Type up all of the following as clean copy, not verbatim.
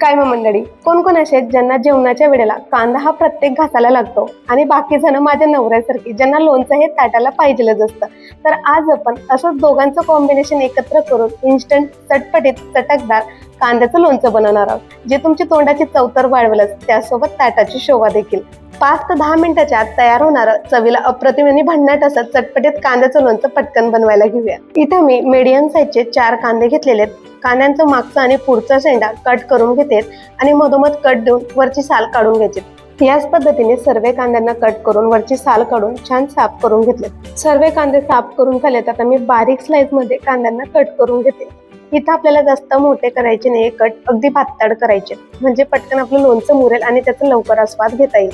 काय मग मंडळी, कोण कोण असे आहेत ज्यांना जेवणाच्या वेळेला कांदा हा प्रत्येक घासाला लागतो आणि बाकी जण माझ्या नवऱ्यासारखी ज्यांना लोणचं हे ताटाला पाहिजेलच असतं. तर आज आपण असंच दोघांचं कॉम्बिनेशन एकत्र करून इन्स्टंट चटपटीत चटकदार कांद्याचं लोणचं बनवणार आहोत, जे तुमची तोंडाची चव तर वाढवेलच, त्यासोबत ताटाची शोभा देखील. 5 ते 10 मिनिटाच्या आत तयार होणारं चवीला अप्रतिम आणि भन्नाट असं चटपटीत कांद्याचं लोणचं पटकन बनवायला घेऊया. इथं मी मीडियम साईजचे 4 कांदे घेतलेले आहेत. कांद्यांचं मागचं आणि पुढचा शेंडा कट करून घेते आणि मधोमध कट देऊन वरची साल काढून घ्यायची. याच पद्धतीने सर्व कांद्यांना कट करून वरची साल काढून छान साफ करून घेतले. सर्व कांदे साफ करून झालेत. आता मी बारीक स्लाइस मध्ये कांद्यांना कट करून घेते. इथं आपल्याला जास्त मोठे करायचे नाही, कट अगदी पातळ करायचे, म्हणजे पटकन आपलं लोणचं मुरेल आणि त्याचा लवकर आस्वाद घेता येईल.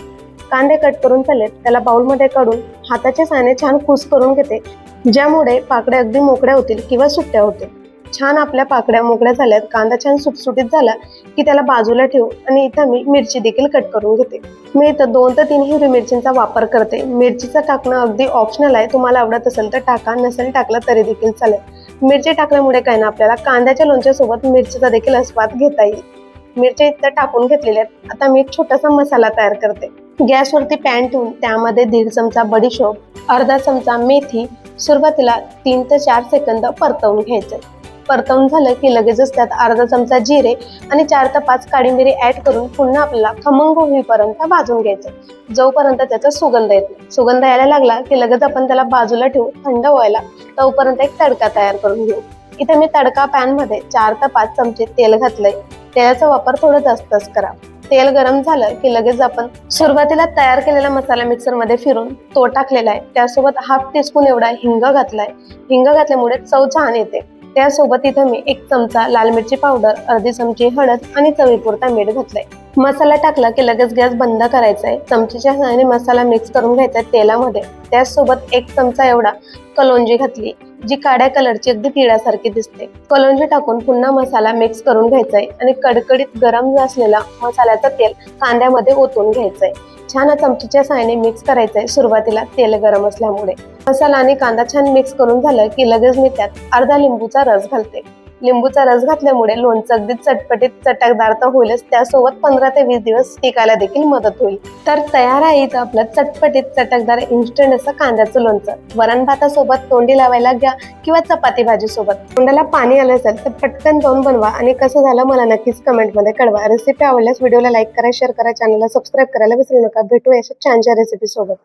कांदे कट करून झालेत, त्याला बाउलमध्ये काढून हाताच्या साहाय्याने छान कूस करून घेते, ज्यामुळे पाकड्या अगदी मोकळ्या होतील किंवा सुट्ट्या होतील. छान आपल्या पाकड्या मोकळ्या झाल्यात, कांदा छान सुटसुटीत झाला की त्याला बाजूला ठेवू आणि इथं मी मिरची देखील कट करून घेते. मी इथं 2 ते 3 हिरवी मिरचींचा वापर करते. मिरचीचं टाकणं अगदी ऑप्शनल आहे, तुम्हाला आवडत असेल तर टाका, नसेल टाकलं तरी देखील चालेल. मिरची टाकल्यामुळे काय ना, आपल्याला कांद्याच्या लोणच्यासोबत मिरचीचा देखील आस्वाद घेता येईल. मिरची इथं टाकून घेतलेल्या आहेत. आता मी एक छोटासा मसाला तयार करते. गॅसवरती पॅन ठेवून त्यामध्ये 1.5 चमचा बडीशोप, अर्धा चमचा मेथी सुरुवातीला 3 ते 4 सेकंद परतवून घ्यायचे. परतवून झालं की लगेचच त्यात अर्धा चमचा जिरे आणि 4 ते 5 काळी मिरी ऍड करून पुन्हा आपल्याला खमंग होईपर्यंत भाजून घ्यायचं, जोपर्यंत त्याचा सुगंध येत नाही. सुगंध यायला लागला की लगेच आपण त्याला बाजूला ठेवू, थंड व्हायला, तोपर्यंत एक तडका तयार करून घेऊ. इथे मी तडका पॅन मध्ये 4 ते 5 चमचे तेल घातलंय. तेलाचा वापर थोडं जास्तच करा. तेल गरम झालं की लगेच आपण सुरुवातीला तयार केलेला मसाला मिक्सर मध्ये फिरून तो टाकलेला आहे. त्यासोबत ½ टीस्पून एवढा हिंग घातलाय. हिंग घातल्यामुळे चव छान येते. त्यासोबत इथं मी 1 चमचा लाल मिरची पावडर, अर्धी चमची हळद आणि चवीपुरता मीठ घातलंय. मसाला टाकला की लगेच गॅस बंद करायचा आहे. चमचीच्या सहाय्याने मसाला मिक्स करून घ्यायचा तेलामध्ये. त्यासोबत 1 चमचा एवढा कलोंजी घातली, जी काळ्या कलरची अगदी तिळासारखी दिसते. कलोंजी टाकून पुन्हा मसाला मिक्स करून घ्यायचा आहे आणि कडकडीत गरम असलेला मसाल्याचं तेल कांद्यामध्ये ओतून घ्यायचंय. छान चमचीच्या सहाय्याने मिक्स करायचंय. सुरुवातीला तेल गरम असल्यामुळे मसाला आणि कांदा छान मिक्स करून झालं की लगेच मी त्यात अर्धा लिंबूचा रस घालते. लिंबूचा रस घातल्यामुळे लोणचं अगदी चटपटीत चटकदार तर होईलच, त्यासोबत 15 ते 20 दिवस टिकायला देखील मदत होईल. तर तयार आहे इथं आपलं चटपटीत चटकदार इन्स्टंट असं कांद्याचं लोणचं. वरण भातासोबत, तोंडी लावायला घ्या किंवा चपाती भाजी सोबत. तोंडाला पाणी आलं असेल तर पटकन जाऊन बनवा आणि कसं झालं मला नक्कीच कमेंटमध्ये कळवा. रेसिपी आवडल्यास व्हिडिओला लाईक करा, शेअर करा, चॅनलला सबस्क्राईब करायला विसरू नका. भेटूया अशा छानशा रेसिपी सोबत.